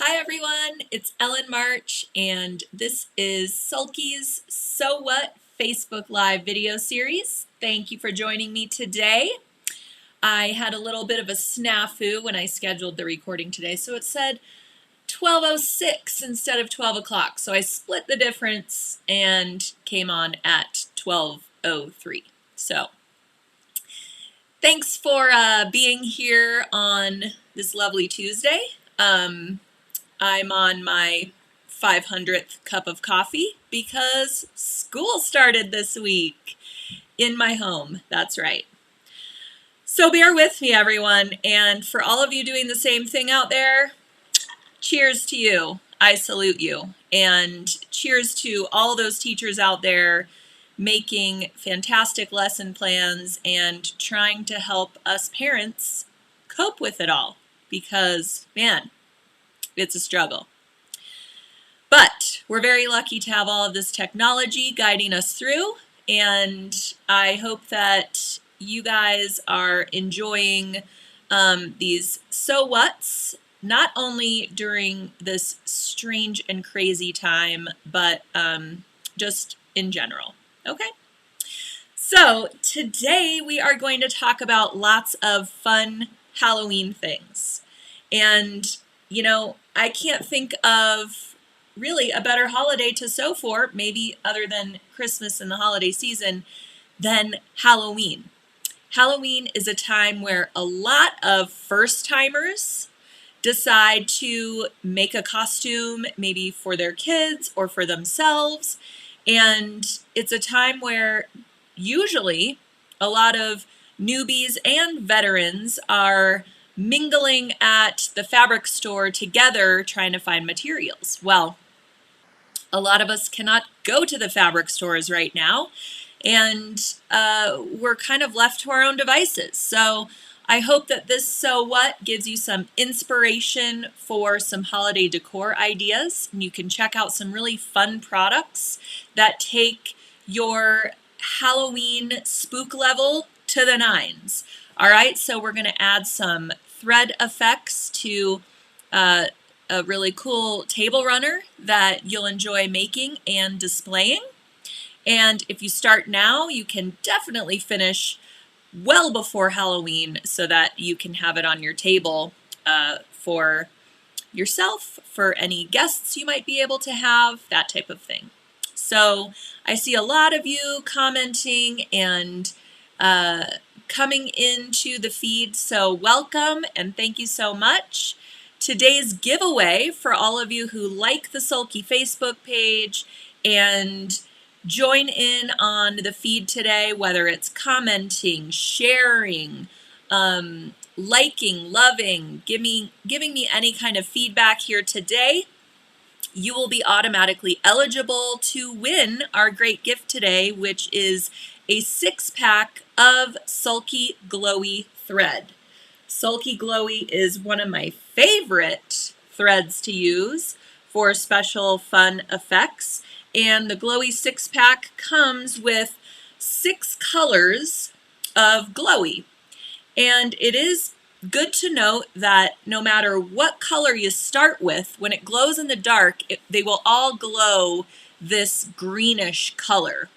Hi everyone, it's Ellen March and this is Sulky's So What Facebook Live video series. Thank you for joining me today. I had a little bit of a snafu when I scheduled the recording today, so it said 12:06 instead of 12 o'clock. So I split the difference and came on at 12:03. So thanks for being here on this lovely Tuesday. I'm on my 500th cup of coffee because school started this week in my home. That's right. So bear with me, everyone. And for all of you doing the same thing out there, cheers to you. I salute you. And cheers to all those teachers out there making fantastic lesson plans and trying to help us parents cope with it all. Because, man, it's a struggle. But we're very lucky to have all of this technology guiding us through, and I hope that you guys are enjoying these so whats, not only during this strange and crazy time, but just in general. Okay? So today we are going to talk about lots of fun Halloween things. And, you know, I can't think of really a better holiday to sew for, maybe other than Christmas and the holiday season, than Halloween. Halloween is a time where a lot of first-timers decide to make a costume, maybe for their kids or for themselves, and it's a time where usually a lot of newbies and veterans are mingling at the fabric store together trying to find materials. Well, a lot of us cannot go to the fabric stores right now, and we're kind of left to our own devices. So I hope that this So What gives you some inspiration for some holiday decor ideas. And you can check out some really fun products that take your Halloween spook level to the nines. All right, so we're going to add some thread effects to a really cool table runner that you'll enjoy making and displaying. And if you start now, you can definitely finish well before Halloween so that you can have it on your table for yourself, for any guests you might be able to have, that type of thing. So I see a lot of you commenting and coming into the feed, so welcome and thank you so much. Today's giveaway for all of you who like the Sulky Facebook page and join in on the feed today, whether it's commenting, sharing, liking, loving, giving me any kind of feedback here today, you will be automatically eligible to win our great gift today, which is a 6-pack of Sulky Glowy thread. Sulky Glowy is one of my favorite threads to use for special fun effects. And the Glowy 6-pack comes with 6 colors of glowy. And it is good to note that no matter what color you start with, when it glows in the dark, they will all glow this greenish color.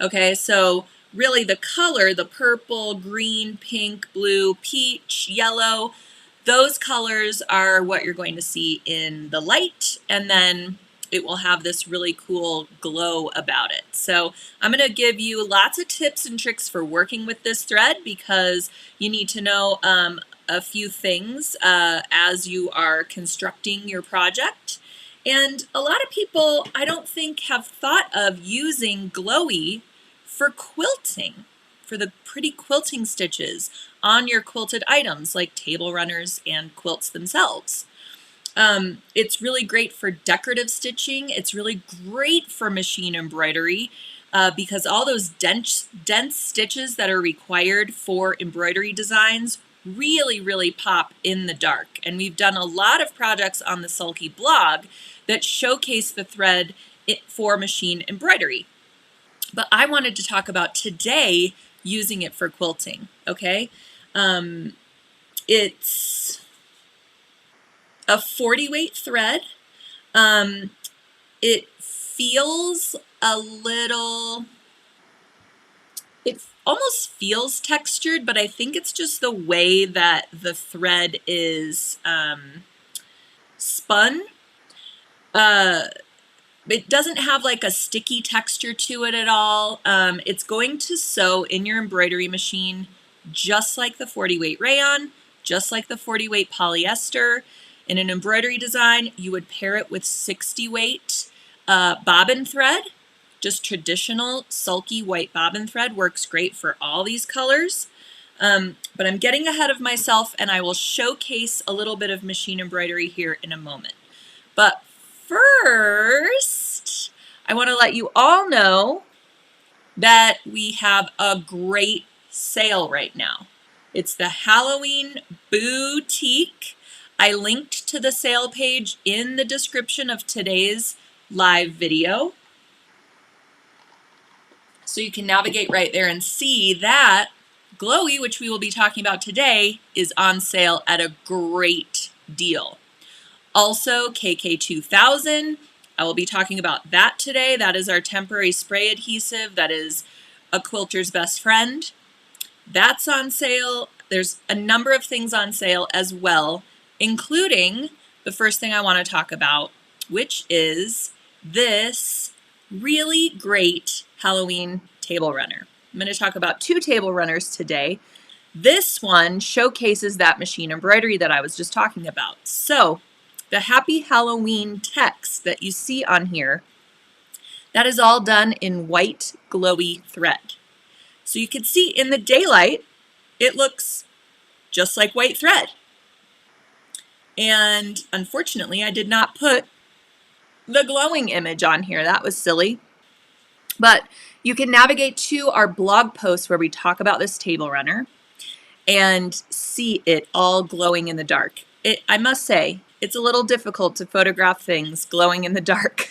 Okay, so really the color, the purple, green, pink, blue, peach, yellow, those colors are what you're going to see in the light, and then it will have this really cool glow about it. So I'm going to give you lots of tips and tricks for working with this thread because you need to know a few things as you are constructing your project. And a lot of people, I don't think, have thought of using glowy for quilting, for the pretty quilting stitches on your quilted items like table runners and quilts themselves. It's really great for decorative stitching. It's really great for machine embroidery because all those dense stitches that are required for embroidery designs really pop in the dark. And we've done a lot of projects on the Sulky blog that showcase the thread for machine embroidery. But I wanted to talk about today using it for quilting, okay? a 40 weight thread. It feels a little, it almost feels textured, but I think it's just the way that the thread is spun. It doesn't have like a sticky texture to it at all. It's going to sew in your embroidery machine just like the 40 weight rayon, just like the 40 weight polyester. In an embroidery design, you would pair it with 60 weight bobbin thread. Just traditional sulky white bobbin thread works great for all these colors. But I'm getting ahead of myself, and I will showcase a little bit of machine embroidery here in a moment. But first, I want to let you all know that we have a great sale right now. It's the Halloween Boutique. I linked to the sale page in the description of today's live video. So you can navigate right there and see that Glowy, which we will be talking about today, is on sale at a great deal. Also, KK2000, I will be talking about that today. That is our temporary spray adhesive that is a quilter's best friend. That's on sale. There's a number of things on sale as well, including the first thing I want to talk about, which is this really great Halloween table runner. I'm going to talk about two table runners today. This one showcases that machine embroidery that I was just talking about. So the Happy Halloween text that you see on here, that is all done in white glowy thread. So you can see in the daylight, it looks just like white thread. And unfortunately, I did not put the glowing image on here. That was silly. But you can navigate to our blog post where we talk about this table runner and see it all glowing in the dark. I must say, it's a little difficult to photograph things glowing in the dark,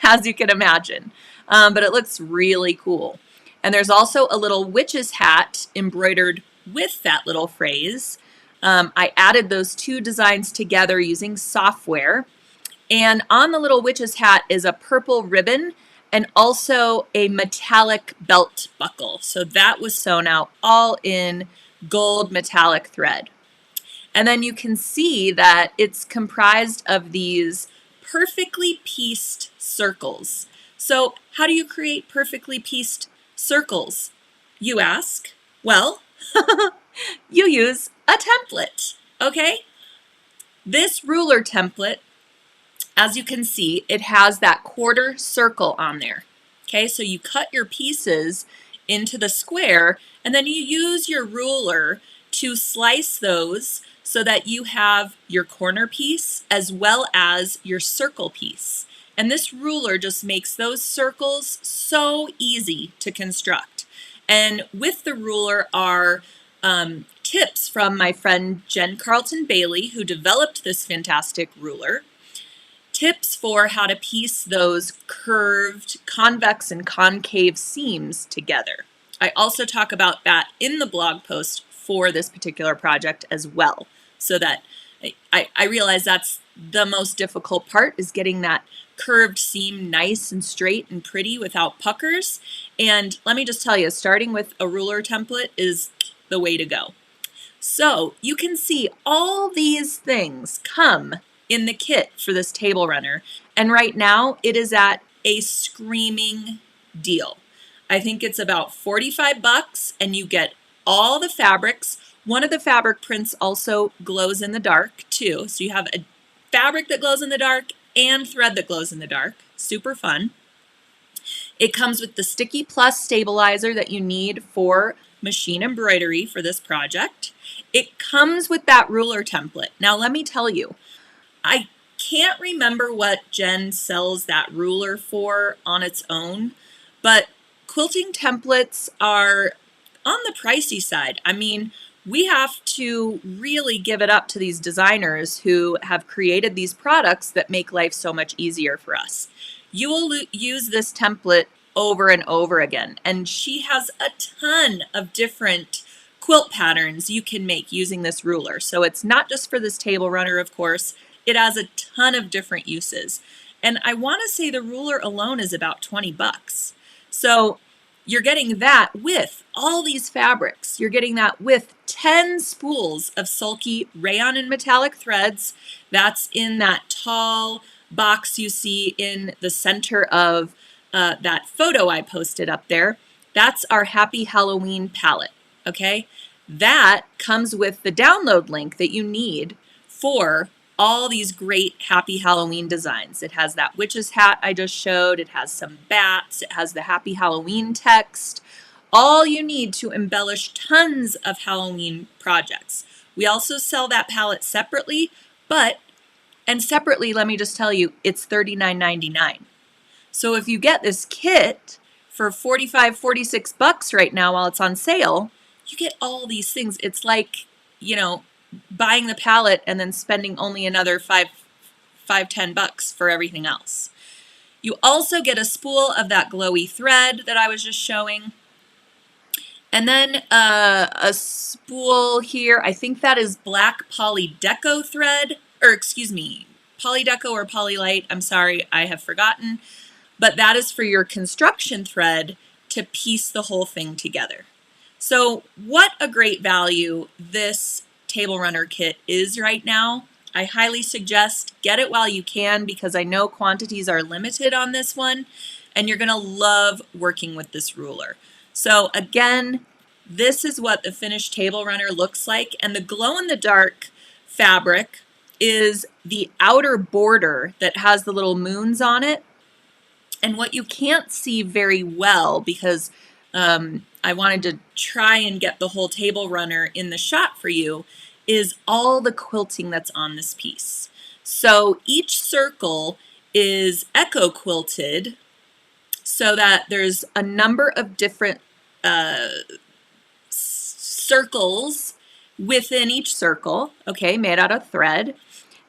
as you can imagine. But it looks really cool. And there's also a little witch's hat embroidered with that little phrase. I added those two designs together using software. And on the little witch's hat is a purple ribbon and also a metallic belt buckle. So that was sewn out all in gold metallic thread. And then you can see that it's comprised of these perfectly pieced circles. So how do you create perfectly pieced circles, you ask? Well, you use a template, okay? This ruler template, as you can see, it has that quarter circle on there, okay? So you cut your pieces into the square, and then you use your ruler to slice those so that you have your corner piece as well as your circle piece. And this ruler just makes those circles so easy to construct. And with the ruler are tips from my friend Jen Carlton Bailey, who developed this fantastic ruler. Tips for how to piece those curved convex and concave seams together. I also talk about that in the blog post for this particular project as well, so that I realize that's the most difficult part, is getting that curved seam nice and straight and pretty without puckers. And let me just tell you, starting with a ruler template is the way to go. So you can see all these things come in the kit for this table runner, and right now it is at a screaming deal. I think it's about 45 bucks, and you get all the fabrics. One of the fabric prints also glows in the dark too, so you have a fabric that glows in the dark and thread that glows in the dark. Super fun. It comes with the Sticky Plus stabilizer that you need for machine embroidery for this project. It comes with that ruler template. Now let me tell you, I can't remember what Jen sells that ruler for on its own, but quilting templates are on the pricey side. I mean, we have to really give it up to these designers who have created these products that make life so much easier for us. You will use this template over and over again, and she has a ton of different quilt patterns you can make using this ruler. So it's not just for this table runner, of course. It has a ton of different uses. And I want to say the ruler alone is about 20 bucks. So you're getting that with all these fabrics. You're getting that with 10 spools of Sulky rayon and metallic threads. That's in that tall box you see in the center of that photo I posted up there. That's our Happy Halloween palette, okay? That comes with the download link that you need for all these great Happy Halloween designs. It has that witch's hat I just showed. It has some bats. It has the Happy Halloween text. All you need to embellish tons of Halloween projects. We also sell that palette separately, and separately, let me just tell you, it's $39.99. So if you get this kit for 45, 46 bucks right now while it's on sale, you get all these things. It's like, you know, buying the palette and then spending only another 10 bucks for everything else. You also get a spool of that glowy thread that I was just showing. And then a spool here, I think that is black poly deco thread, or excuse me, poly deco or poly light. I'm sorry, I have forgotten. But that is for your construction thread to piece the whole thing together. So what a great value this table runner kit is right now. I highly suggest get it while you can because I know quantities are limited on this one and you're gonna love working with this ruler. So again, this is what the finished table runner looks like, and the glow-in-the-dark fabric is the outer border that has the little moons on it. And what you can't see very well, because I wanted to try and get the whole table runner in the shot for you, is all the quilting that's on this piece. So each circle is echo quilted so that there's a number of different circles within each circle, okay, made out of thread.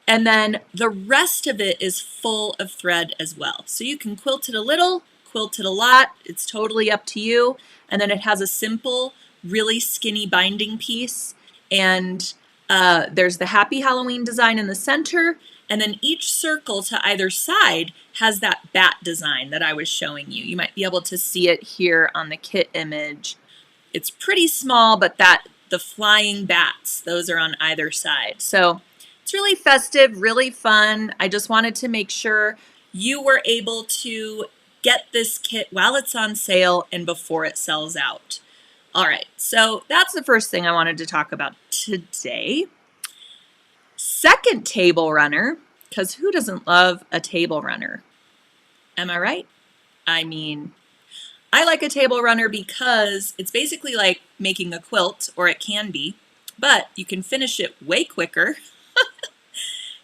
And then the rest of it is full of thread as well. So you can quilt it a little, quilt it a lot. It's totally up to you. And then it has a simple, really skinny binding piece. And there's the Happy Halloween design in the center. And then each circle to either side has that bat design that I was showing you. You might be able to see it here on the kit image. It's pretty small, but the flying bats, those are on either side. So it's really festive, really fun. I just wanted to make sure you were able to get this kit while it's on sale and before it sells out. All right, so that's the first thing I wanted to talk about today. Second table runner, because who doesn't love a table runner? Am I right? I mean, I like a table runner because it's basically like making a quilt, or it can be, but you can finish it way quicker.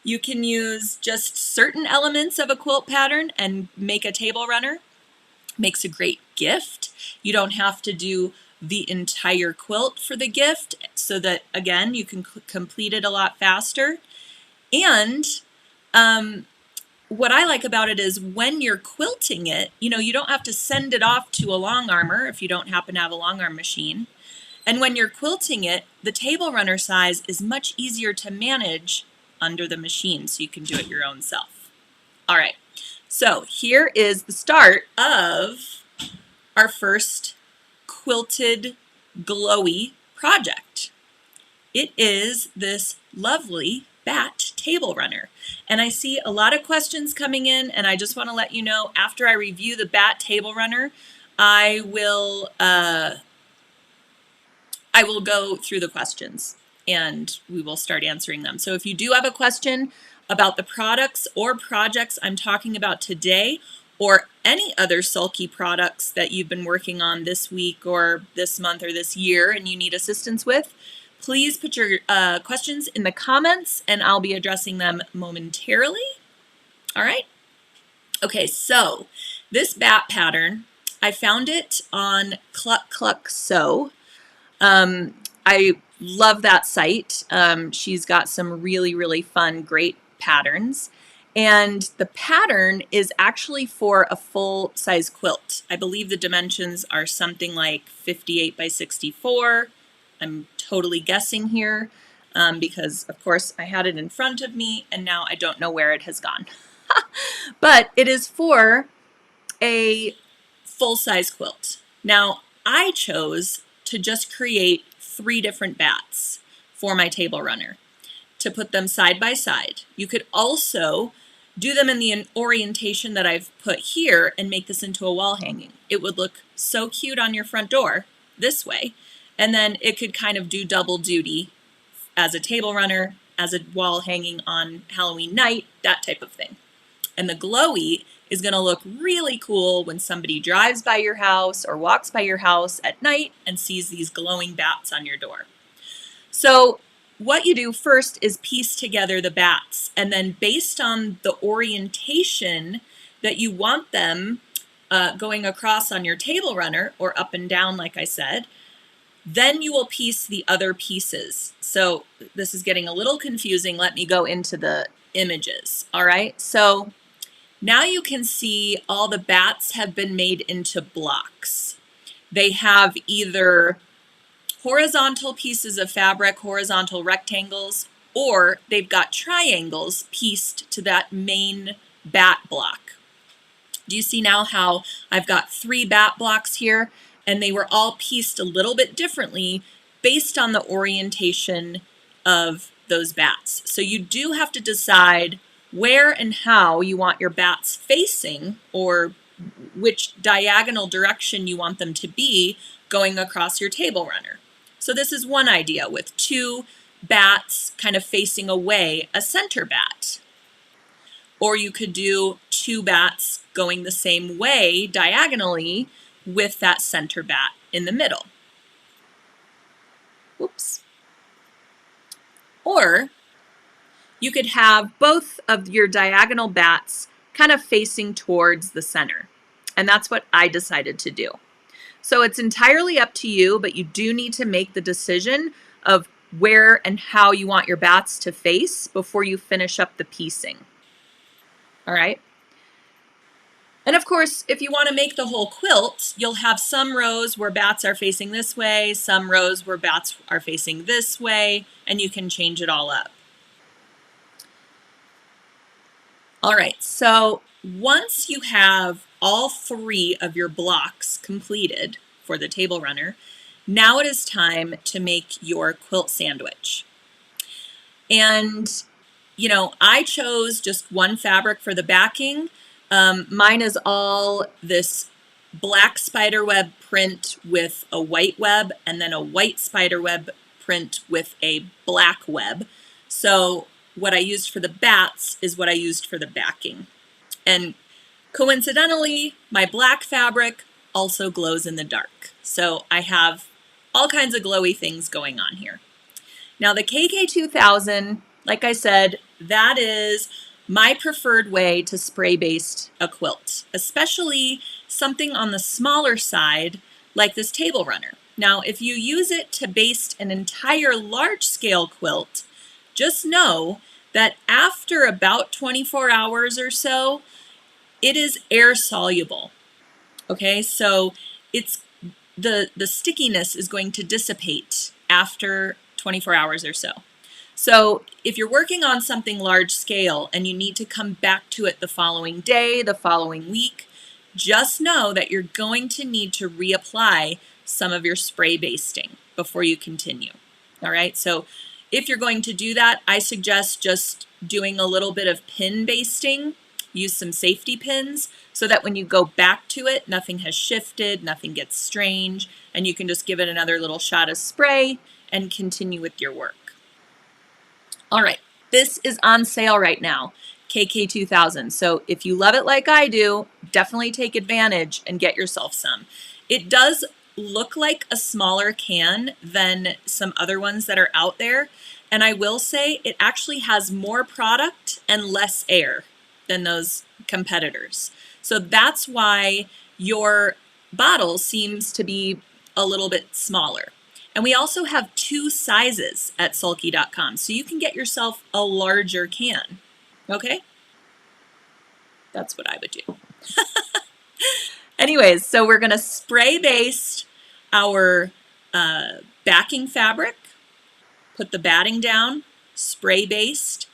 You can use just certain elements of a quilt pattern and make a table runner. Makes a great gift. You don't have to do the entire quilt for the gift, so that, again, you can complete it a lot faster. And what I like about it is when you're quilting it, you don't have to send it off to a long armer if you don't happen to have a long arm machine. And when you're quilting it, the table runner size is much easier to manage under the machine, so you can do it your own self. All right, so here is the start of our first quilted glowy project. It is this lovely bat table runner. And I see a lot of questions coming in, and I just want to let you know, after I review the bat table runner, I will go through the questions and we will start answering them. So if you do have a question about the products or projects I'm talking about today, or any other Sulky products that you've been working on this week or this month or this year and you need assistance with, please put your questions in the comments and I'll be addressing them momentarily. All right? Okay, so this bat pattern, I found it on Cluck Cluck Sew. I love that site. She's got some really, really fun, great patterns. And the pattern is actually for a full-size quilt. I believe the dimensions are something like 58 by 64. I'm totally guessing here because, of course, I had it in front of me and now I don't know where it has gone. But it is for a full-size quilt. Now, I chose to just create 3 different bats for my table runner to put them side by side. You could also do them in the orientation that I've put here and make this into a wall hanging. It would look so cute on your front door this way, and then it could kind of do double duty as a table runner, as a wall hanging on Halloween night, that type of thing. And the glowy is going to look really cool when somebody drives by your house or walks by your house at night and sees these glowing bats on your door. So what you do first is piece together the bats, and then based on the orientation that you want them going across on your table runner or up and down, like I said, then you will piece the other pieces. So this is getting a little confusing. Let me go into the images. All right, so now you can see all the bats have been made into blocks. They have either horizontal pieces of fabric, horizontal rectangles, or they've got triangles pieced to that main bat block. Do you see now how I've got 3 bat blocks here, and they were all pieced a little bit differently based on the orientation of those bats. So you do have to decide where and how you want your bats facing, or which diagonal direction you want them to be going across your table runner. So this is one idea with 2 bats kind of facing away, a center bat. Or you could do 2 bats going the same way diagonally with that center bat in the middle. Oops. Or you could have both of your diagonal bats kind of facing towards the center. And that's what I decided to do. So it's entirely up to you, but you do need to make the decision of where and how you want your bats to face before you finish up the piecing. All right. And of course, if you want to make the whole quilt, you'll have some rows where bats are facing this way, some rows where bats are facing this way, and you can change it all up. All right, so once you have all 3 of your blocks completed for the table runner, now it is time to make your quilt sandwich. And, you know, I chose just one fabric for the backing. Mine is all this black spiderweb print with a white web, and then a white spiderweb print with a black web. So what I used for the bats is what I used for the backing. And coincidentally, my black fabric also glows in the dark. So I have all kinds of glowy things going on here. Now the KK2000, like I said, that is my preferred way to spray baste a quilt, especially something on the smaller side like this table runner. Now, if you use it to baste an entire large scale quilt, just know that after about 24 hours or so, it is air soluble. Okay, so it's the stickiness is going to dissipate after 24 hours or so. So if you're working on something large scale and you need to come back to it the following day, the following week, just know that you're going to need to reapply some of your spray basting before you continue. All right, so if you're going to do that, I suggest just doing a little bit of pin basting. Use some safety pins so that when you go back to it, nothing has shifted, nothing gets strange, and you can just give it another little shot of spray and continue with your work. All right, this is on sale right now, KK2000. So if you love it like I do, definitely take advantage and get yourself some. It does look like a smaller can than some other ones that are out there. And I will say it actually has more product and less air than those competitors. So that's why your bottle seems to be a little bit smaller. And we also have 2 sizes at sulky.com, so you can get yourself a larger can, okay? That's what I would do. Anyways, so we're gonna spray baste our backing fabric, put the batting down, spray based,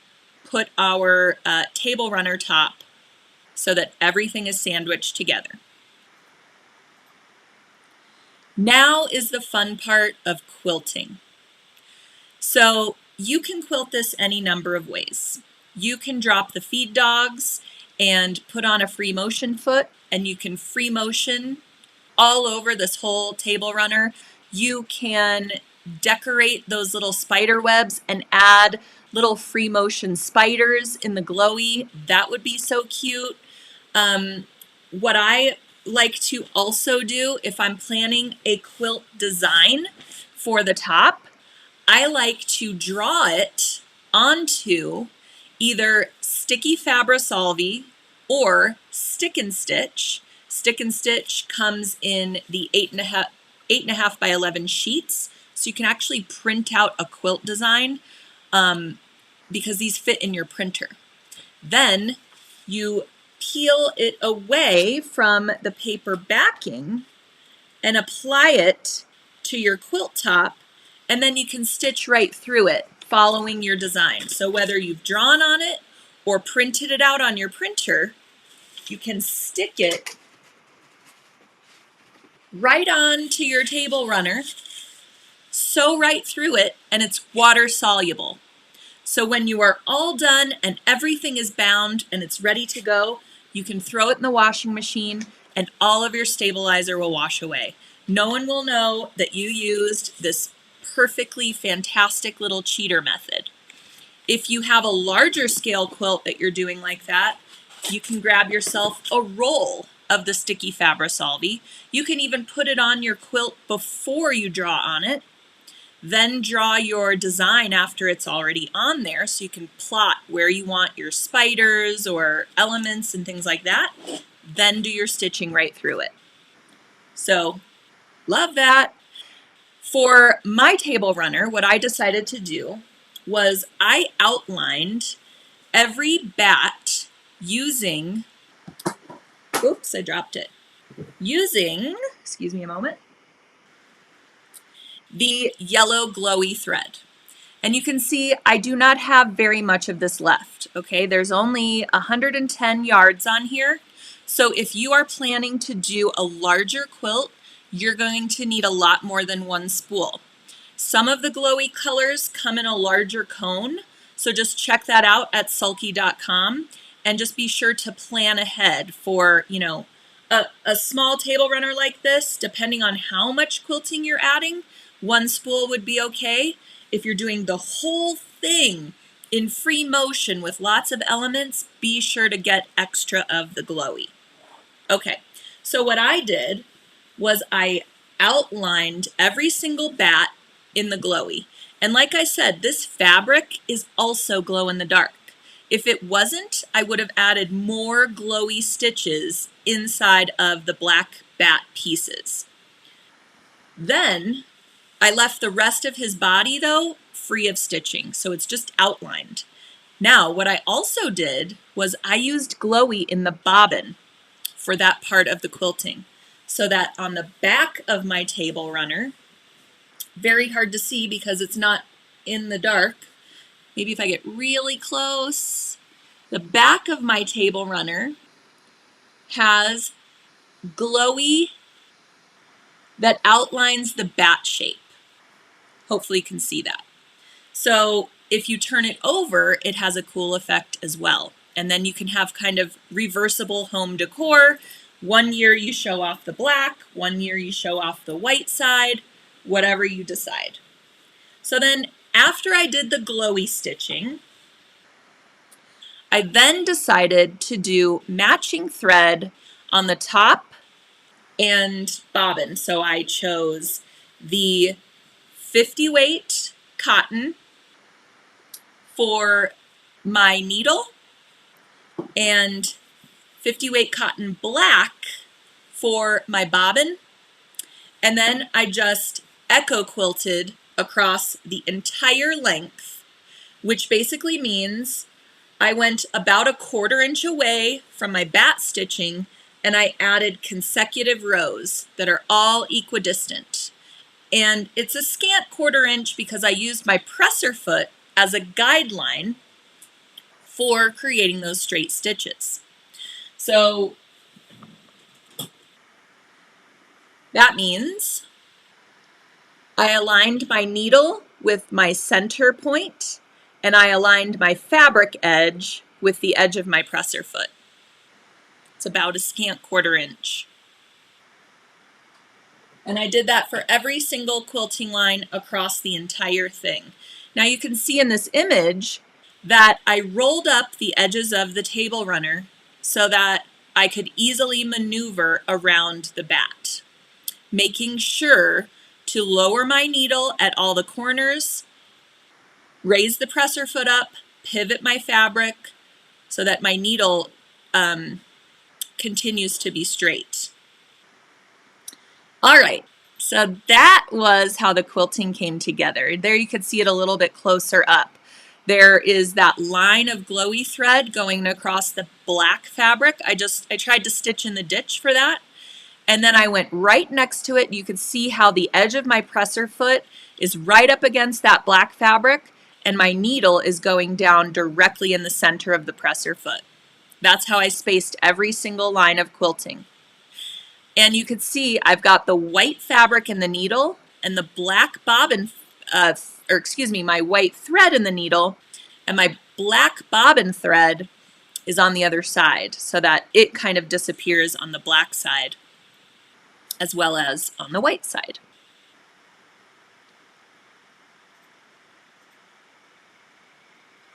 put our table runner top so that everything is sandwiched together. Now is the fun part of quilting. So you can quilt this any number of ways. You can drop the feed dogs and put on a free motion foot, and you can free motion all over this whole table runner. You can decorate those little spider webs and add little free motion spiders in the glowy. That would be so cute. What I like to also do if I'm planning a quilt design for the top, I like to draw it onto either sticky Fabri-Solvi or stick and stitch. Stick and stitch comes in the 8.5 by 11 sheets, so you can actually print out a quilt design because these fit in your printer. Then you peel it away from the paper backing and apply it to your quilt top, and then you can stitch right through it following your design. So whether you've drawn on it or printed it out on your printer, you can stick it right onto your table runner, sew right through it, and it's water soluble. So when you are all done and everything is bound and it's ready to go, you can throw it in the washing machine and all of your stabilizer will wash away. No one will know that you used this perfectly fantastic little cheater method. If you have a larger scale quilt that you're doing like that, you can grab yourself a roll of the sticky Fabri-Solvi. You can even put it on your quilt before you draw on it. Then draw your design after it's already on there, so you can plot where you want your spiders or elements and things like that. Then do your stitching right through it. So, love that. For my table runner, what I decided to do was I outlined every bat using, oops, I dropped it, using, excuse me a moment, the yellow glowy thread. And you can see I do not have very much of this left, okay? There's only 110 yards on here. So if you are planning to do a larger quilt, you're going to need a lot more than one spool. Some of the glowy colors come in a larger cone, so just check that out at sulky.com and just be sure to plan ahead for, you know, a small table runner like this, depending on how much quilting you're adding, one spool would be okay. If you're doing the whole thing in free motion with lots of elements, be sure to get extra of the glowy. Okay, so what I did was I outlined every single bat in the glowy. And like I said, this fabric is also glow in the dark. If it wasn't, I would have added more glowy stitches inside of the black bat pieces. Then I left the rest of his body, though, free of stitching, so it's just outlined. Now, what I also did was I used glowy in the bobbin for that part of the quilting, so that on the back of my table runner, very hard to see because it's not in the dark, maybe if I get really close, the back of my table runner has glowy that outlines the bat shape. Hopefully you can see that. So if you turn it over, it has a cool effect as well. And then you can have kind of reversible home decor. One year you show off the black, one year you show off the white side, whatever you decide. So then after I did the glowy stitching, I then decided to do matching thread on the top and bobbin. So I chose the 50 weight cotton for my needle and 50 weight cotton black for my bobbin. And then I just echo quilted across the entire length, which basically means I went about a 1/4 inch away from my bat stitching and I added consecutive rows that are all equidistant. And it's a scant 1/4 inch because I used my presser foot as a guideline for creating those straight stitches. So that means I aligned my needle with my center point, and I aligned my fabric edge with the edge of my presser foot. It's about a scant 1/4 inch. And I did that for every single quilting line across the entire thing. Now you can see in this image that I rolled up the edges of the table runner so that I could easily maneuver around the bat, making sure to lower my needle at all the corners, raise the presser foot up, pivot my fabric so that my needle continues to be straight. All right, so that was how the quilting came together. There you could see it a little bit closer up. There is that line of glowy thread going across the black fabric. I tried to stitch in the ditch for that. And then I went right next to it. You could see how the edge of my presser foot is right up against that black fabric, and my needle is going down directly in the center of the presser foot. That's how I spaced every single line of quilting. And you can see I've got the white fabric in the needle and the black bobbin, my white thread in the needle, and my black bobbin thread is on the other side so that it kind of disappears on the black side as well as on the white side.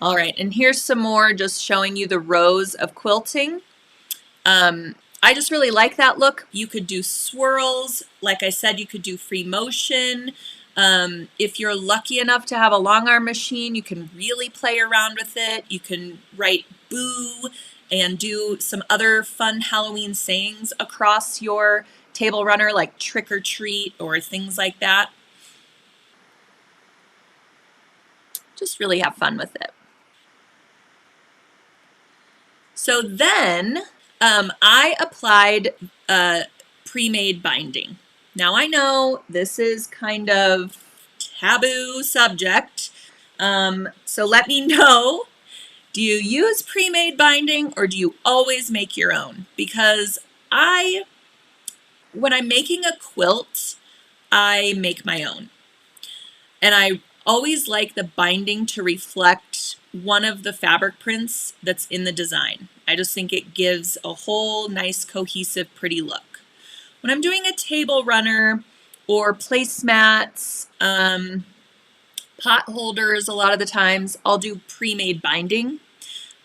All right, and here's some more just showing you the rows of quilting. I just really like that look. You could do swirls. Like I said, you could do free motion. If you're lucky enough to have a long arm machine, you can really play around with it. You can write boo and do some other fun Halloween sayings across your table runner, like trick or treat or things like that. Just really have fun with it. So then I applied pre-made binding. Now I know this is kind of taboo subject, so let me know, do you use pre-made binding or do you always make your own? Because when I'm making a quilt, I make my own. And I always like the binding to reflect one of the fabric prints that's in the design. I just think it gives a whole nice, cohesive, pretty look. When I'm doing a table runner or placemats, pot holders, a lot of the times I'll do pre-made binding.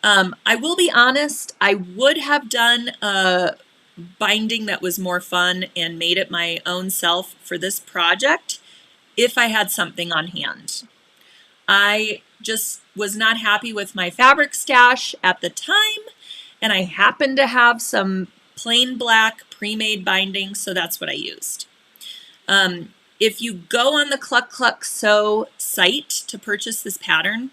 I will be honest, I would have done a binding that was more fun and made it my own self for this project if I had something on hand. I just was not happy with my fabric stash at the time, and I happened to have some plain black pre-made binding, so that's what I used. If you go on the Cluck Cluck Sew site to purchase this pattern,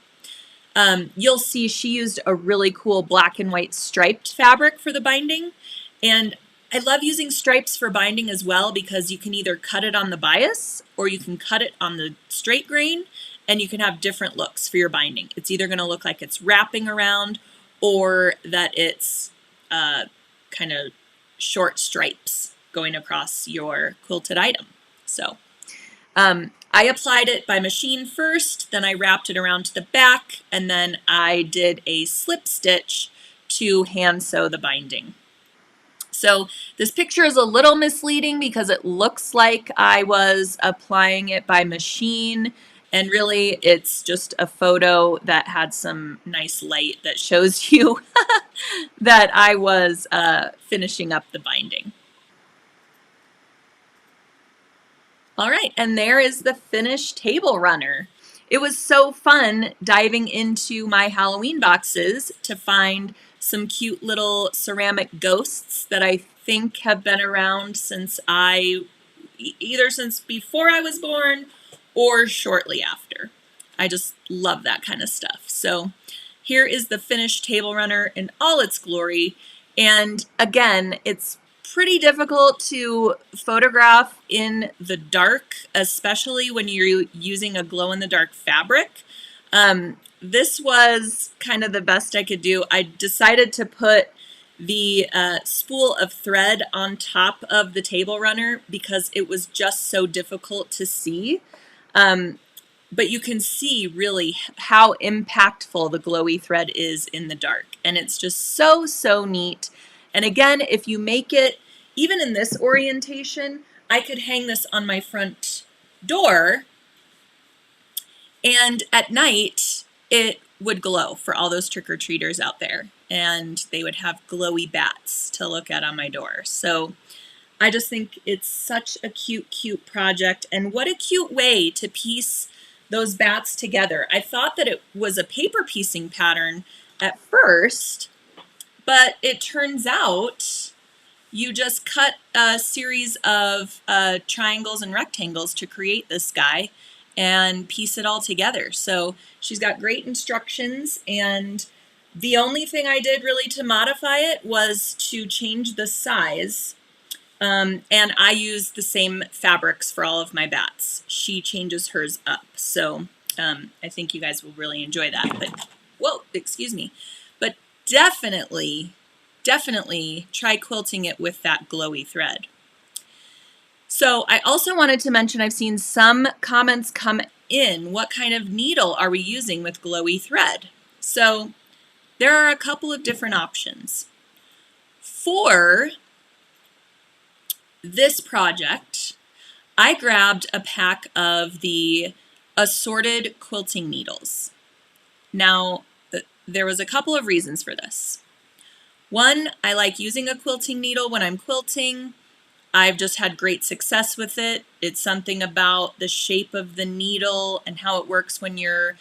you'll see she used a really cool black and white striped fabric for the binding. And I love using stripes for binding as well because you can either cut it on the bias or you can cut it on the straight grain, and you can have different looks for your binding. It's either going to look like it's wrapping around or that it's kind of short stripes going across your quilted item. So I applied it by machine first, then I wrapped it around to the back, and then I did a slip stitch to hand sew the binding. So this picture is a little misleading because it looks like I was applying it by machine, and really it's just a photo that had some nice light that shows you that I was finishing up the binding. All right, and there is the finished table runner. It was so fun diving into my Halloween boxes to find some cute little ceramic ghosts that I think have been around since either since before I was born or shortly after. I just love that kind of stuff. So here is the finished table runner in all its glory. And again, it's pretty difficult to photograph in the dark, especially when you're using a glow-in-the-dark fabric. This was kind of the best I could do. I decided to put the spool of thread on top of the table runner because it was just so difficult to see. But you can see really how impactful the glowy thread is in the dark. And it's just so, so neat. And again, if you make it, even in this orientation, I could hang this on my front door, and at night it would glow for all those trick-or-treaters out there. And they would have glowy bats to look at on my door. So I just think it's such a cute, cute project. And what a cute way to piece those bats together. I thought that it was a paper piecing pattern at first, but it turns out you just cut a series of triangles and rectangles to create this guy and piece it all together. So she's got great instructions, and the only thing I did really to modify it was to change the size. And I use the same fabrics for all of my bats. She changes hers up. So I think you guys will really enjoy that. But, whoa, excuse me. But definitely try quilting it with that glowy thread. So I also wanted to mention, I've seen some comments come in. What kind of needle are we using with glowy thread? So there are a couple of different options. For this project, I grabbed a pack of the assorted quilting needles. Now, there was a couple of reasons for this. One, I like using a quilting needle when I'm quilting. I've just had great success with it. It's something about the shape of the needle and how it works when you're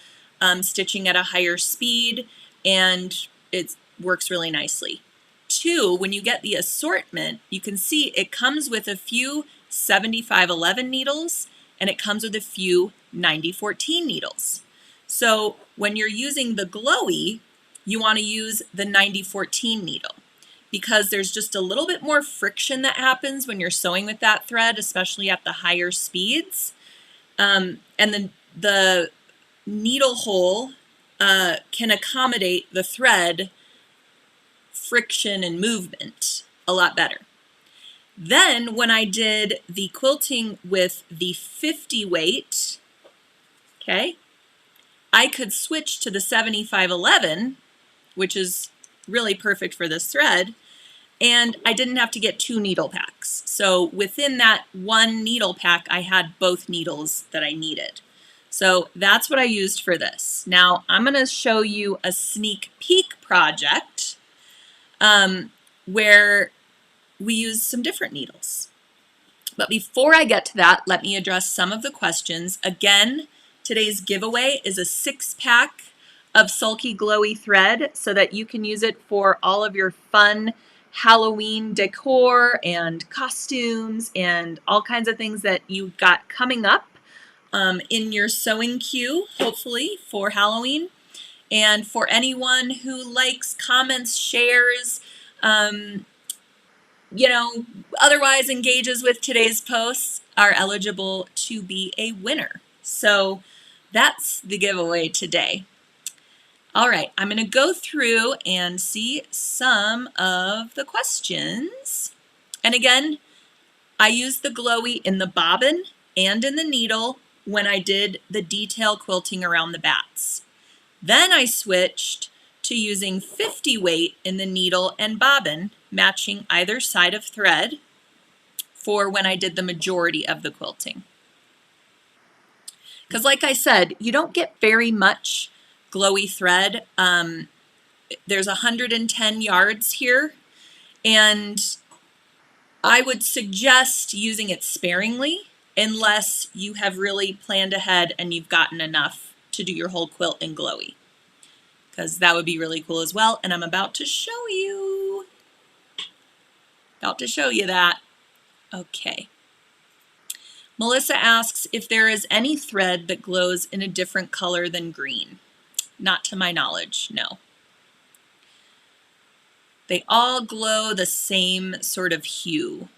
stitching at a higher speed, and it works really nicely. Two, when you get the assortment, you can see it comes with a few 7511 needles and it comes with a few 9014 needles. So when you're using the glowy, you want to use the 9014 needle because there's just a little bit more friction that happens when you're sewing with that thread, especially at the higher speeds. And then the needle hole can accommodate the thread friction and movement a lot better. Then when I did the quilting with the 50 weight, okay, I could switch to the 7511, which is really perfect for this thread, and I didn't have to get two needle packs. So within that one needle pack, I had both needles that I needed. So that's what I used for this. Now I'm going to show you a sneak peek project where we use some different needles. But before I get to that, let me address some of the questions. Again, today's giveaway is a 6-pack of Sulky Glowy thread so that you can use it for all of your fun Halloween decor and costumes and all kinds of things that you've got coming up in your sewing queue, hopefully, for Halloween. And for anyone who likes, comments, shares, otherwise engages with today's posts, are eligible to be a winner. So that's the giveaway today. All right, I'm going to go through and see some of the questions. And again, I used the glowy in the bobbin and in the needle when I did the detail quilting around the bats. Then I switched to using 50 weight in the needle and bobbin, matching either side of thread for when I did the majority of the quilting. Because like I said, you don't get very much glowy thread. There's 110 yards here, and I would suggest using it sparingly unless you have really planned ahead and you've gotten enough to do your whole quilt in glowy, because that would be really cool as well. And I'm about to show you that. Okay. Melissa asks if there is any thread that glows in a different color than green. Not to my knowledge, no. They all glow the same sort of hue.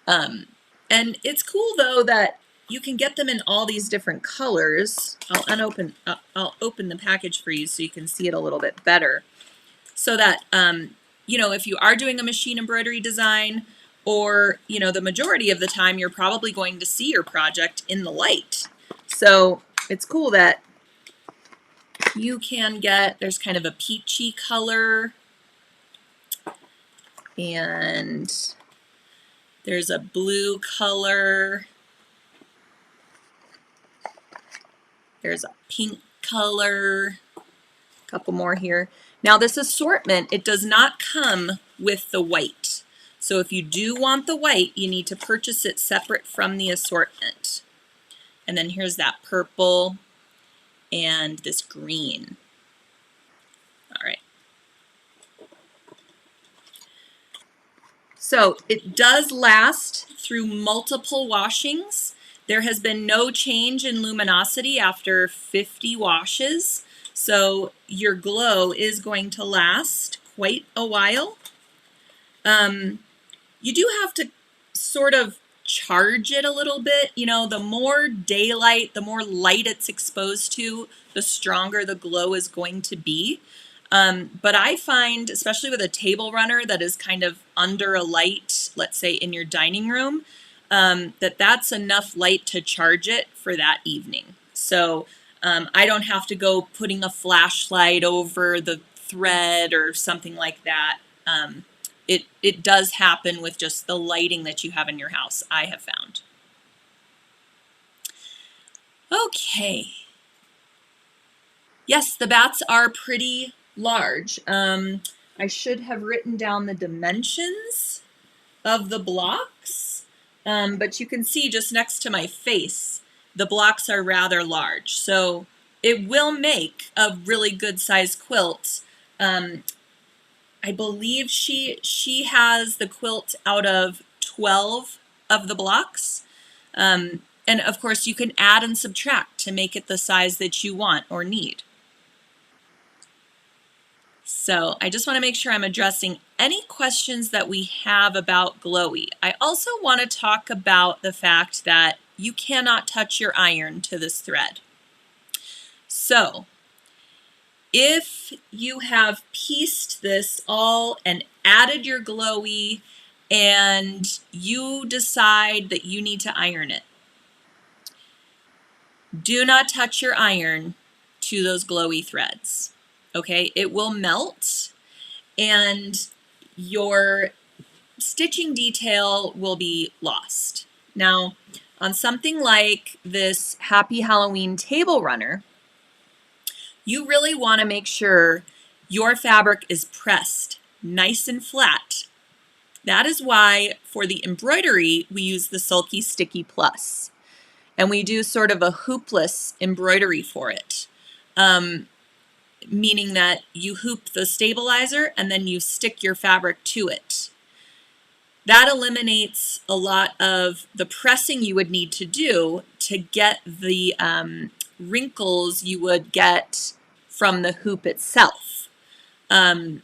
And it's cool though that you can get them in all these different colors. I'll open the package for you so you can see it a little bit better. So that, you know, if you are doing a machine embroidery design, or, you know, the majority of the time you're probably going to see your project in the light. So it's cool that you can get, there's kind of a peachy color, and there's a blue color, there's a pink color, a couple more here. Now this assortment, it does not come with the white. So if you do want the white, you need to purchase it separate from the assortment. And then here's that purple and this green. All right. So it does last through multiple washings. There has been no change in luminosity after 50 washes. So your glow is going to last quite a while. You do have to sort of charge it a little bit. You know, the more daylight, the more light it's exposed to, the stronger the glow is going to be. But I find, especially with a table runner that is kind of under a light, let's say in your dining room, that's enough light to charge it for that evening. So I don't have to go putting a flashlight over the thread or something like that. It does happen with just the lighting that you have in your house, I have found. Okay. Yes, the bats are pretty large. I should have written down the dimensions of the blocks, but you can see just next to my face, the blocks are rather large. So it will make a really good size quilt. I believe she has the quilt out of 12 of the blocks. And of course you can add and subtract to make it the size that you want or need. So I just want to make sure I'm addressing any questions that we have about Glowy. I also want to talk about the fact that you cannot touch your iron to this thread. So if you have pieced this all and added your Glowy and you decide that you need to iron it, do not touch your iron to those Glowy threads. Okay, it will melt and your stitching detail will be lost. Now, on something like this Happy Halloween table runner, you really want to make sure your fabric is pressed nice and flat. That is why for the embroidery, we use the Sulky Sticky Plus. And we do sort of a hoopless embroidery for it. Meaning that you hoop the stabilizer and then you stick your fabric to it. That eliminates a lot of the pressing you would need to do to get the wrinkles you would get from the hoop itself. And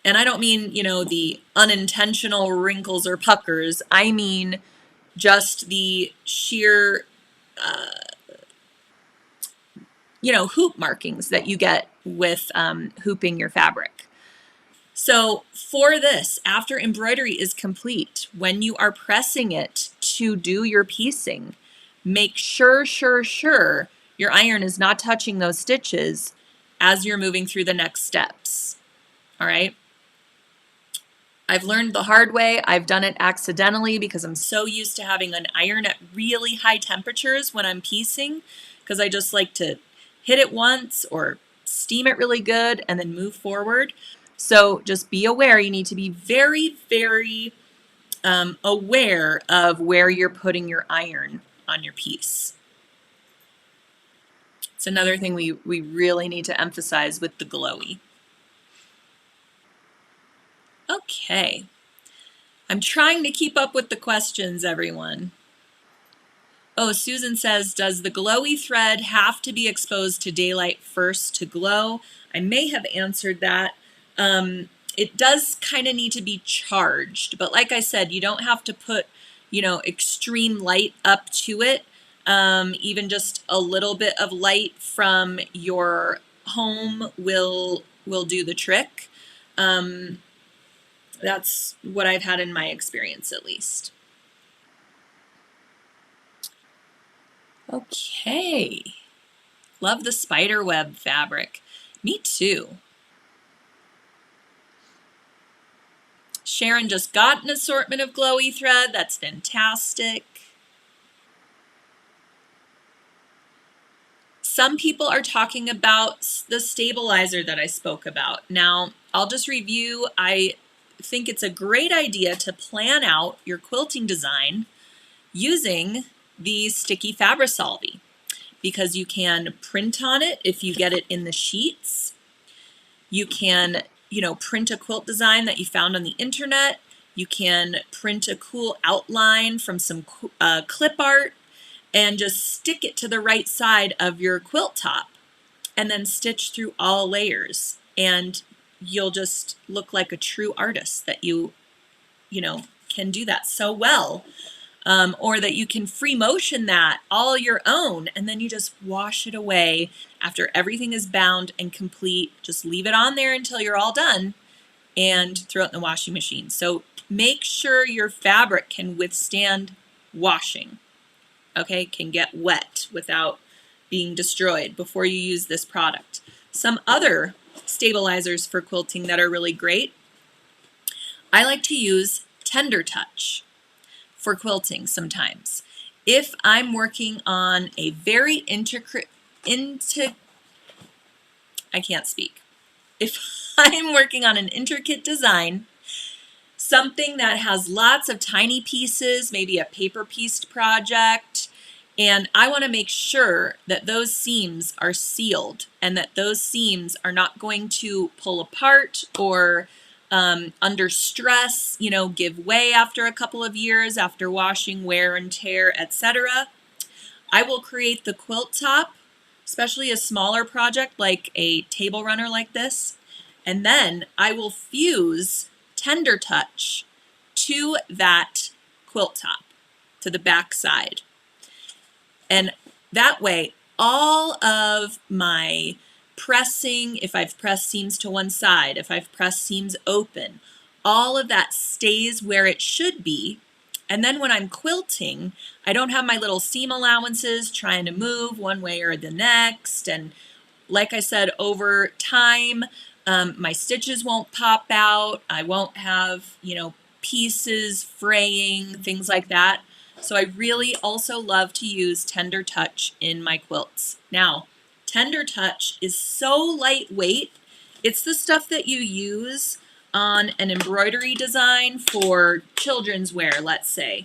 I don't mean, you know, the unintentional wrinkles or puckers. I mean just the sheer you know, hoop markings that you get with hooping your fabric. So for this, after embroidery is complete, when you are pressing it to do your piecing, make sure your iron is not touching those stitches as you're moving through the next steps. All right. I've learned the hard way. I've done it accidentally because I'm so used to having an iron at really high temperatures when I'm piecing, because I just like to hit it once or steam it really good and then move forward. So just be aware, you need to be very, very aware of where you're putting your iron on your piece. It's another thing we really need to emphasize with the Glowy. Okay, I'm trying to keep up with the questions, everyone. Oh, Susan says, does the glowy thread have to be exposed to daylight first to glow? I may have answered that. It does kind of need to be charged, but like I said, you don't have to put, extreme light up to it. Even just a little bit of light from your home will do the trick. That's what I've had in my experience, at least. Okay. Love the spider web fabric. Me too. Sharon just got an assortment of glowy thread. That's fantastic. Some people are talking about the stabilizer that I spoke about. Now, I'll just review. I think it's a great idea to plan out your quilting design using the sticky Fabrisolvi, because you can print on it if you get it in the sheets. You can, print a quilt design that you found on the internet. You can print a cool outline from some clip art and just stick it to the right side of your quilt top and then stitch through all layers. And you'll just look like a true artist that you can do that so well. Or that you can free motion that all your own, and then you just wash it away after everything is bound and complete. Just leave it on there until you're all done and throw it in the washing machine. So make sure your fabric can withstand washing, okay? Can get wet without being destroyed before you use this product. Some other stabilizers for quilting that are really great, I like to use Tender Touch for quilting sometimes. If I'm working on a very I can't speak. If I'm working on an intricate design, something that has lots of tiny pieces, maybe a paper pieced project, and I want to make sure that those seams are sealed and that those seams are not going to pull apart or under stress, give way after a couple of years, after washing, wear and tear, etc. I will create the quilt top, especially a smaller project like a table runner like this, and then I will fuse Tender Touch to that quilt top, to the back side. And that way, all of my pressing, if I've pressed seams to one side, if I've pressed seams open, all of that stays where it should be. And then when I'm quilting, I don't have my little seam allowances trying to move one way or the next. And like I said, over time, my stitches won't pop out. I won't have, pieces fraying, things like that. So I really also love to use Tender Touch in my quilts. Now, Tender Touch is so lightweight. It's the stuff that you use on an embroidery design for children's wear, let's say.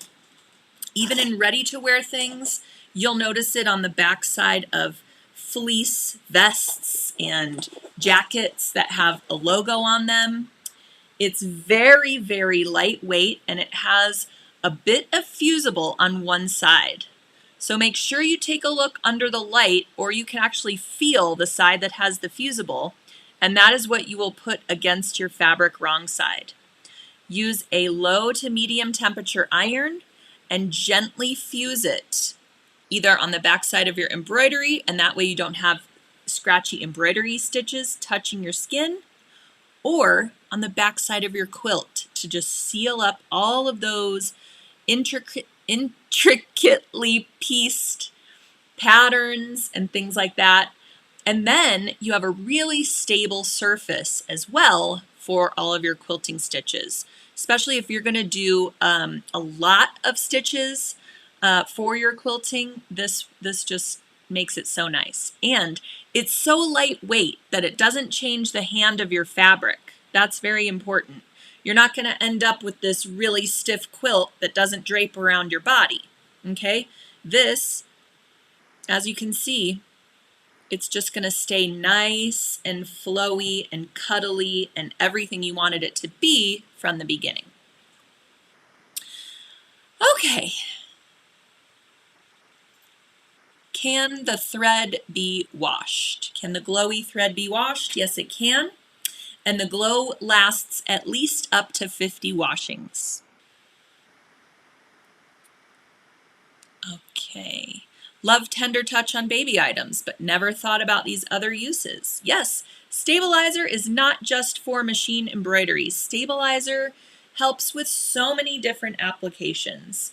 Even in ready-to-wear things, you'll notice it on the back side of fleece vests and jackets that have a logo on them. It's very, very lightweight, and it has a bit of fusible on one side. So make sure you take a look under the light, or you can actually feel the side that has the fusible, and that is what you will put against your fabric wrong side. Use a low to medium temperature iron and gently fuse it, either on the back side of your embroidery, and that way you don't have scratchy embroidery stitches touching your skin, or on the back side of your quilt to just seal up all of those intricately pieced patterns and things like that. And then you have a really stable surface as well for all of your quilting stitches, especially if you're going to do a lot of stitches for your quilting. This just makes it so nice. And it's so lightweight that it doesn't change the hand of your fabric. That's very important. You're not going to end up with this really stiff quilt that doesn't drape around your body, okay? This, as you can see, it's just going to stay nice and flowy and cuddly and everything you wanted it to be from the beginning. Okay. Can the thread be washed? Can the glowy thread be washed? Yes, it can. And the glow lasts at least up to 50 washings. Okay. Love tender touch on baby items, but never thought about these other uses. Yes, stabilizer is not just for machine embroidery. Stabilizer helps with so many different applications.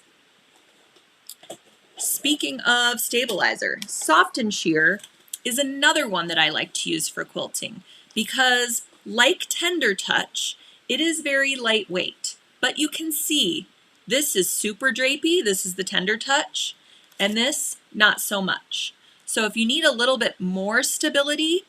Speaking of stabilizer, soft and sheer is another one that I like to use for quilting because, like tender touch, it is very lightweight. But you can see this is super drapey, this is the tender touch, and this not so much. So if you need a little bit more stability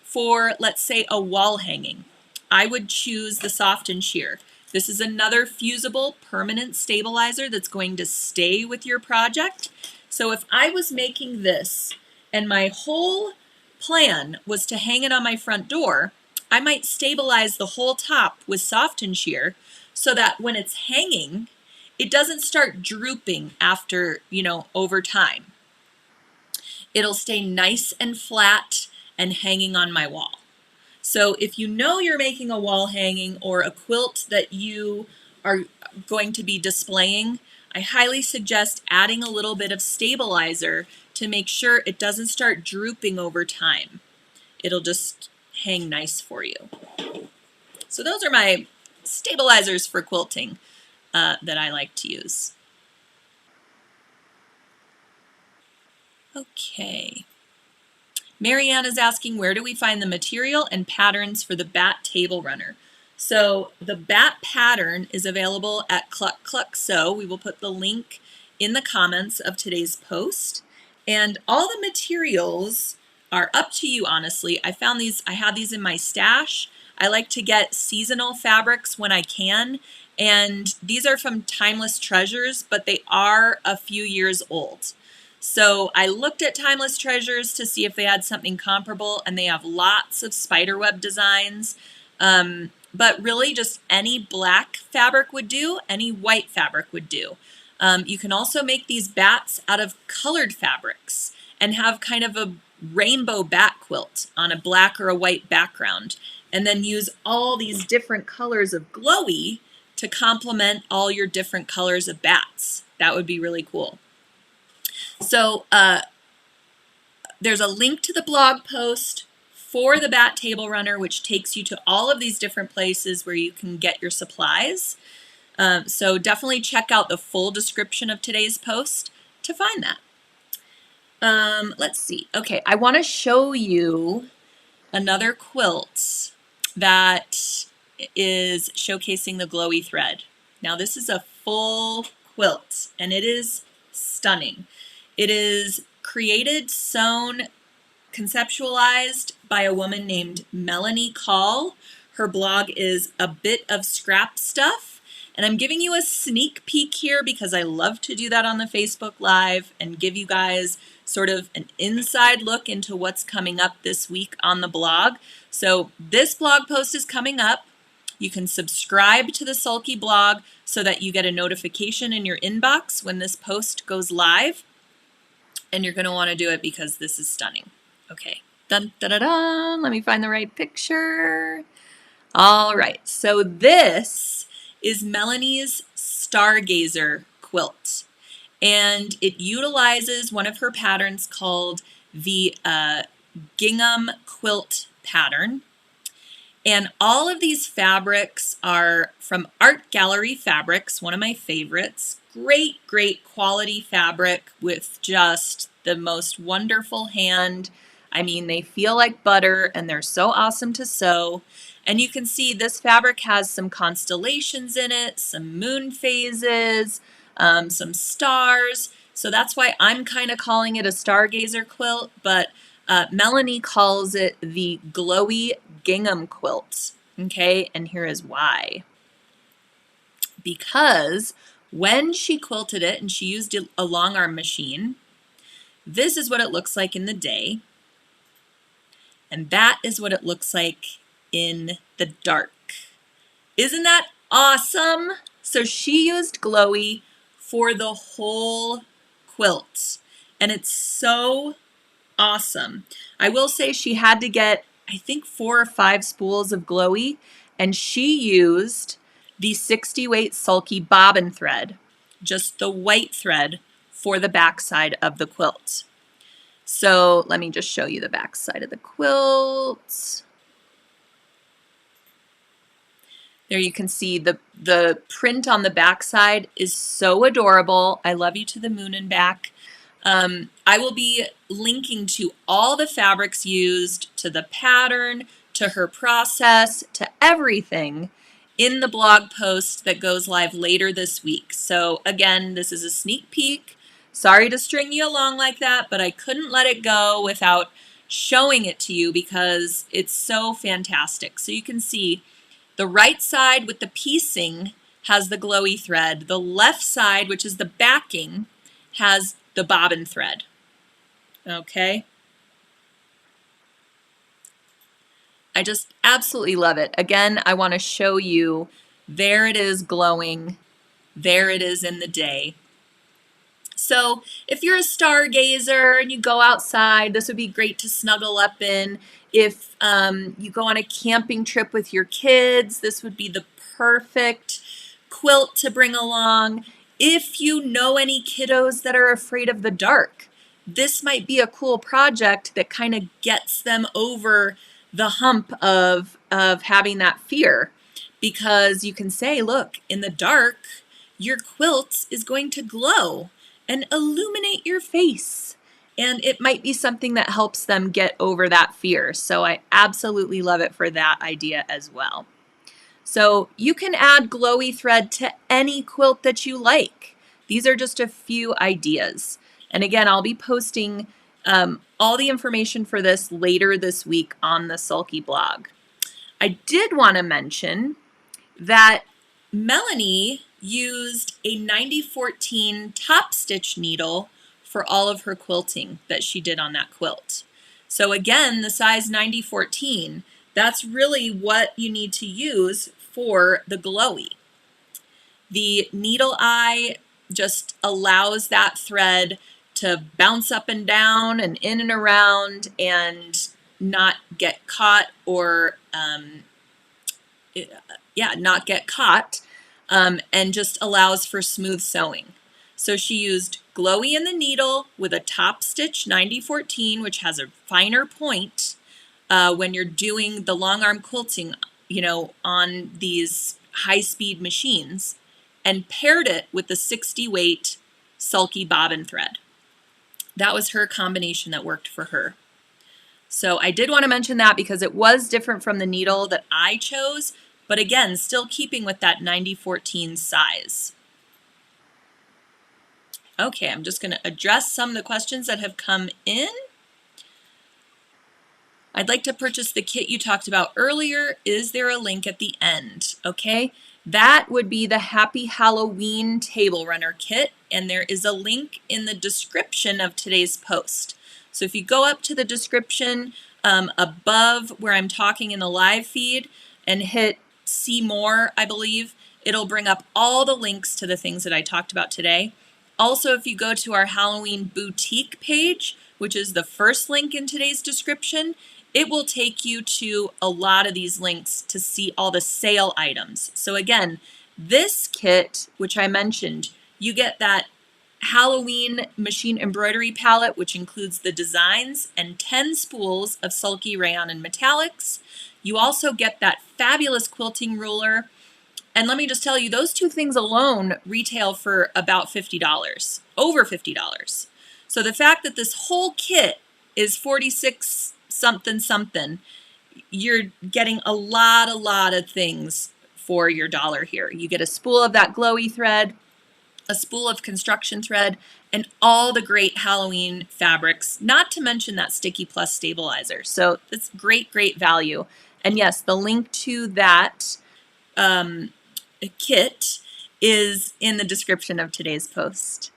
for, let's say, a wall hanging, I would choose the soft and sheer. This is another fusible permanent stabilizer that's going to stay with your project. So if I was making this and my whole plan was to hang it on my front door, I might stabilize the whole top with soft and sheer so that when it's hanging, it doesn't start drooping after, over time. It'll stay nice and flat and hanging on my wall. So if you know you're making a wall hanging or a quilt that you are going to be displaying, I highly suggest adding a little bit of stabilizer to make sure it doesn't start drooping over time. It'll just hang nice for you. So those are my stabilizers for quilting that I like to use. Okay. Marianne is asking, where do we find the material and patterns for the bat table runner? So the bat pattern is available at Cluck Cluck Sew. We will put the link in the comments of today's post. And all the materials are up to you, honestly. I had these in my stash. I like to get seasonal fabrics when I can. And these are from Timeless Treasures, but they are a few years old. So I looked at Timeless Treasures to see if they had something comparable, and they have lots of spiderweb designs. But really just any black fabric would do, any white fabric would do. You can also make these bats out of colored fabrics and have kind of a rainbow bat quilt on a black or a white background, and then use all these different colors of glowy to complement all your different colors of bats. That would be really cool. So there's a link to the blog post for the bat table runner, which takes you to all of these different places where you can get your supplies. So definitely check out the full description of today's post to find that. Let's see. Okay, I want to show you another quilt that is showcasing the glowy thread. Now this is a full quilt and it is stunning. It is created, sewn, conceptualized by a woman named Melanie Call. Her blog is A Bit of Scrap Stuff. And I'm giving you a sneak peek here because I love to do that on the Facebook Live and give you guys sort of an inside look into what's coming up this week on the blog. So this blog post is coming up. You can subscribe to the Sulky blog so that you get a notification in your inbox when this post goes live. And you're going to want to do it because this is stunning. Okay. Dun, dun, dun, dun. Let me find the right picture. All right. So this is Melanie's Stargazer quilt. And it utilizes one of her patterns called the gingham quilt pattern. And all of these fabrics are from Art Gallery Fabrics, one of my favorites. Great, great quality fabric with just the most wonderful hand. I mean, they feel like butter and they're so awesome to sew. And you can see this fabric has some constellations in it, some moon phases, some stars. So that's why I'm kind of calling it a stargazer quilt, but Melanie calls it the glowy gingham quilt. Okay, and here is why. Because when she quilted it and she used a long arm machine, this is what it looks like in the day. And that is what it looks like in the dark. Isn't that awesome? So she used glowy for the whole quilt. and it's so awesome. I will say she had to get, I think, 4 or 5 spools of glowy, and she used the 60 weight sulky bobbin thread, just the white thread, for the back side of the quilt. So let me just show you the back side of the quilt. There you can see the print on the back side is so adorable. I love you to the moon and back. I will be linking to all the fabrics used, to the pattern, to her process, to everything in the blog post that goes live later this week. So again, this is a sneak peek. Sorry to string you along like that, but I couldn't let it go without showing it to you because it's so fantastic. So you can see the right side with the piecing has the glowy thread. The left side, which is the backing, has the bobbin thread. Okay. I just absolutely love it. Again, I want to show you, there it is glowing. There it is in the day. So if you're a stargazer and you go outside, this would be great to snuggle up in. If you go on a camping trip with your kids, this would be the perfect quilt to bring along. If you know any kiddos that are afraid of the dark, this might be a cool project that kind of gets them over the hump of having that fear, because you can say, look, in the dark, your quilt is going to glow and illuminate your face. And it might be something that helps them get over that fear. So I absolutely love it for that idea as well. So you can add glowy thread to any quilt that you like. These are just a few ideas. And again, I'll be posting all the information for this later this week on the Sulky blog. I did want to mention that Melanie used a 9014 top stitch needle for all of her quilting that she did on that quilt. So again, the size 9014, that's really what you need to use for the glowy. The needle eye just allows that thread to bounce up and down and in and around and not get caught or not get caught, and just allows for smooth sewing. So she used glowy in the needle with a top stitch 9014, which has a finer point when you're doing the long arm quilting, on these high-speed machines, and paired it with the 60 weight sulky bobbin thread. That was her combination that worked for her. So I did want to mention that because it was different from the needle that I chose, but again, still keeping with that 9014 size. Okay, I'm just going to address some of the questions that have come in. I'd like to purchase the kit you talked about earlier. Is there a link at the end? Okay, that would be the Happy Halloween Table Runner kit, and there is a link in the description of today's post. So if you go up to the description above where I'm talking in the live feed and hit see more, I believe, it'll bring up all the links to the things that I talked about today. Also, if you go to our Halloween boutique page, which is the first link in today's description, it will take you to a lot of these links to see all the sale items. So again, this kit, which I mentioned, you get that Halloween machine embroidery palette, which includes the designs and 10 spools of sulky rayon and metallics. You also get that fabulous quilting ruler. And let me just tell you, those two things alone retail for about $50, over $50. So the fact that this whole kit is $46 something, you're getting a lot of things for your dollar here. You get a spool of that glowy thread, a spool of construction thread, and all the great Halloween fabrics, not to mention that Sticky Plus stabilizer. So that's great value. And yes, the link to that kit is in the description of today's post.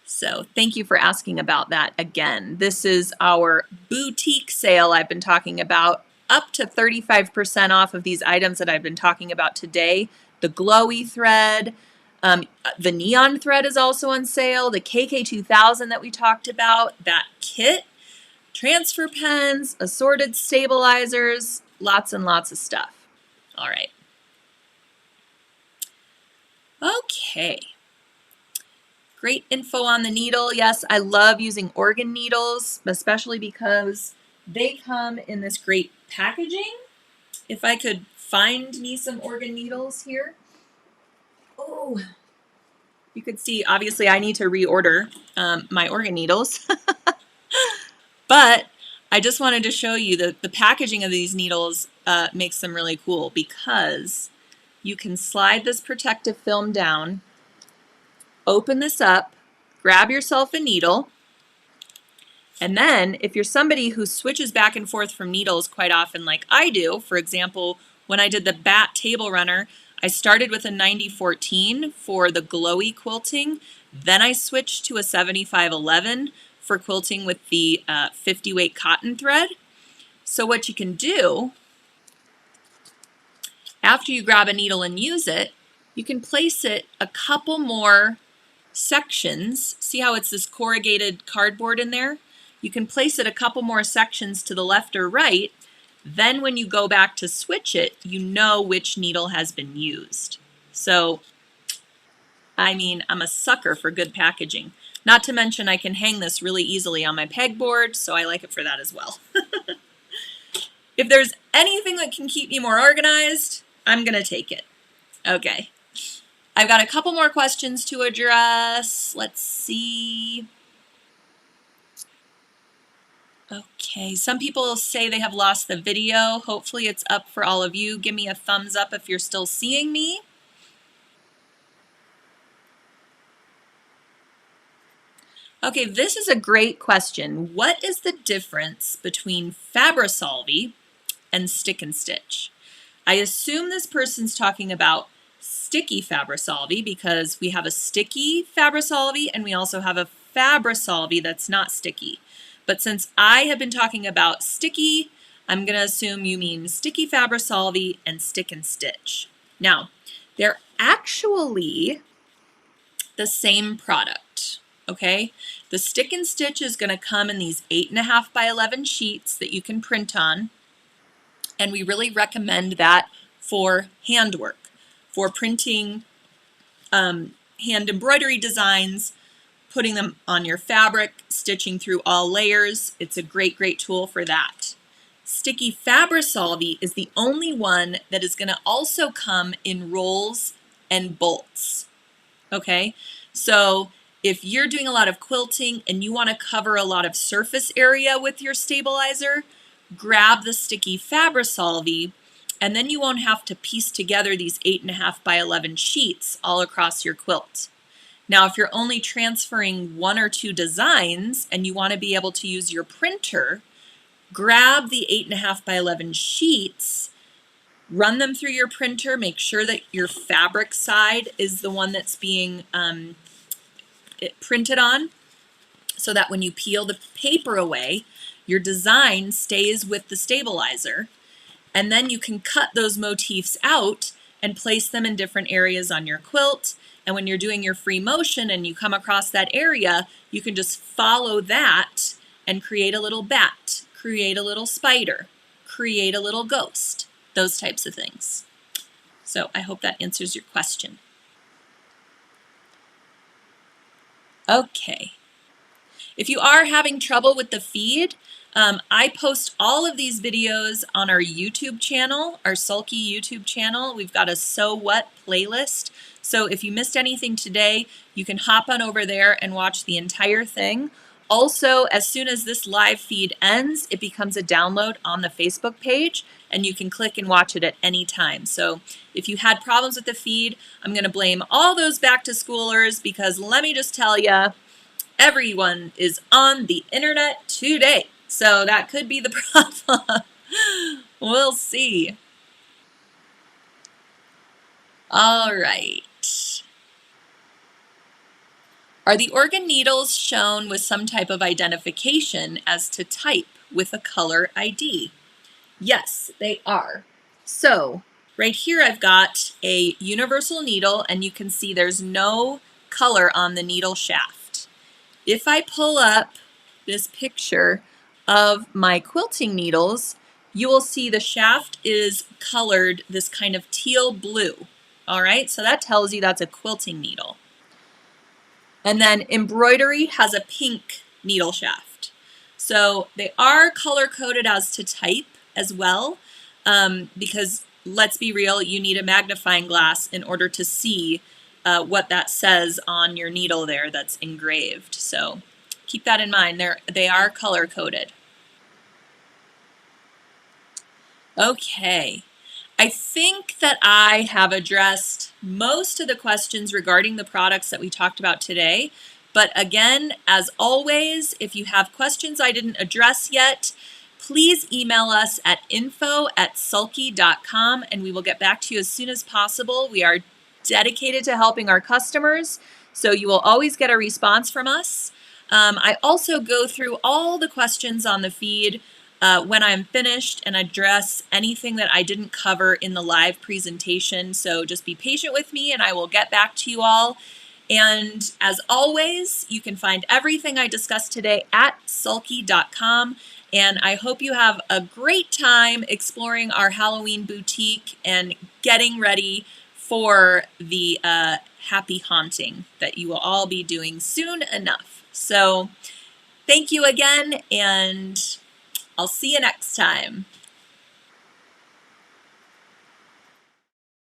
So thank you for asking about that again. This is our boutique sale I've been talking about, up to 35% off of these items that I've been talking about today. The glowy thread, The neon thread is also on sale. The KK2000 that we talked about, that kit, transfer pens, assorted stabilizers, lots and lots of stuff. All right. Okay. Great info on the needle. Yes, I love using organ needles, especially because they come in this great packaging. If I could find me some organ needles here. Oh, you could see, obviously I need to reorder my organ needles. But I just wanted to show you that the packaging of these needles makes them really cool because you can slide this protective film down, open this up, grab yourself a needle, and then if you're somebody who switches back and forth from needles quite often like I do, for example, when I did the bat table runner, I started with a 9014 for the glowy quilting, then I switched to a 7511 for quilting with the 50 weight cotton thread. So what you can do, after you grab a needle and use it, you can place it a couple more sections. See how it's this corrugated cardboard in there? You can place it a couple more sections to the left or right. Then when you go back to switch it, you know which needle has been used. So, I mean, I'm a sucker for good packaging. Not to mention I can hang this really easily on my pegboard, so I like it for that as well. If there's anything that can keep me more organized, I'm gonna take it. Okay. I've got a couple more questions to address. Let's see. Okay, some people say they have lost the video. Hopefully it's up for all of you. Give me a thumbs up if you're still seeing me. Okay, this is a great question. What is the difference between Fabri-Solvi and stick and stitch? I assume this person's talking about sticky Fabri-Solvi because we have a sticky Fabri-Solvi and we also have a Fabri-Solvi that's not sticky. But since I have been talking about sticky, I'm going to assume you mean sticky Fabri-Solvi and stick and stitch. Now, they're actually the same product, okay? The stick and stitch is going to come in these 8.5 by 11 sheets that you can print on, and we really recommend that for handwork, for printing hand embroidery designs, putting them on your fabric, stitching through all layers. It's a great, great tool for that. Sticky Fabri-Solvi is the only one that is going to also come in rolls and bolts. Okay, so if you're doing a lot of quilting and you want to cover a lot of surface area with your stabilizer, grab the sticky Fabri-Solvi, and then you won't have to piece together these 8.5 by 11 sheets all across your quilt. Now, if you're only transferring 1 or 2 designs and you want to be able to use your printer, grab the 8.5 by 11 sheets, run them through your printer, make sure that your fabric side is the one that's being printed on, so that when you peel the paper away, your design stays with the stabilizer, and then you can cut those motifs out and place them in different areas on your quilt. And when you're doing your free motion and you come across that area, you can just follow that and create a little bat, create a little spider, create a little ghost, those types of things. So I hope that answers your question. Okay. If you are having trouble with the feed, I post all of these videos on our YouTube channel, our Sulky YouTube channel. We've got a So What playlist. So if you missed anything today, you can hop on over there and watch the entire thing. Also, as soon as this live feed ends, it becomes a download on the Facebook page, and you can click and watch it at any time. So if you had problems with the feed, I'm going to blame all those back to schoolers because let me just tell you, everyone is on the internet today. So that could be the problem. We'll see. All right. Are the organ needles shown with some type of identification as to type with a color ID? Yes, they are. So Right here I've got a universal needle, and you can see there's no color on the needle shaft. If I pull up this picture of my quilting needles, you will see the shaft is colored this kind of teal blue. All right, so that tells you that's a quilting needle. And then embroidery has a pink needle shaft. So they are color coded as to type as well, because let's be real, you need a magnifying glass in order to see what that says on your needle there that's engraved. So keep that in mind. They are color coded. Okay. I think that I have addressed most of the questions regarding the products that we talked about today. But again, as always, if you have questions I didn't address yet, please email us at info@sulky.com and we will get back to you as soon as possible. We are dedicated to helping our customers, so you will always get a response from us. I also go through all the questions on the feed when I'm finished and address anything that I didn't cover in the live presentation. So just be patient with me and I will get back to you all. And as always, you can find everything I discussed today at sulky.com. And I hope you have a great time exploring our Halloween boutique and getting ready for the happy haunting that you will all be doing soon enough. So thank you again, and I'll see you next time.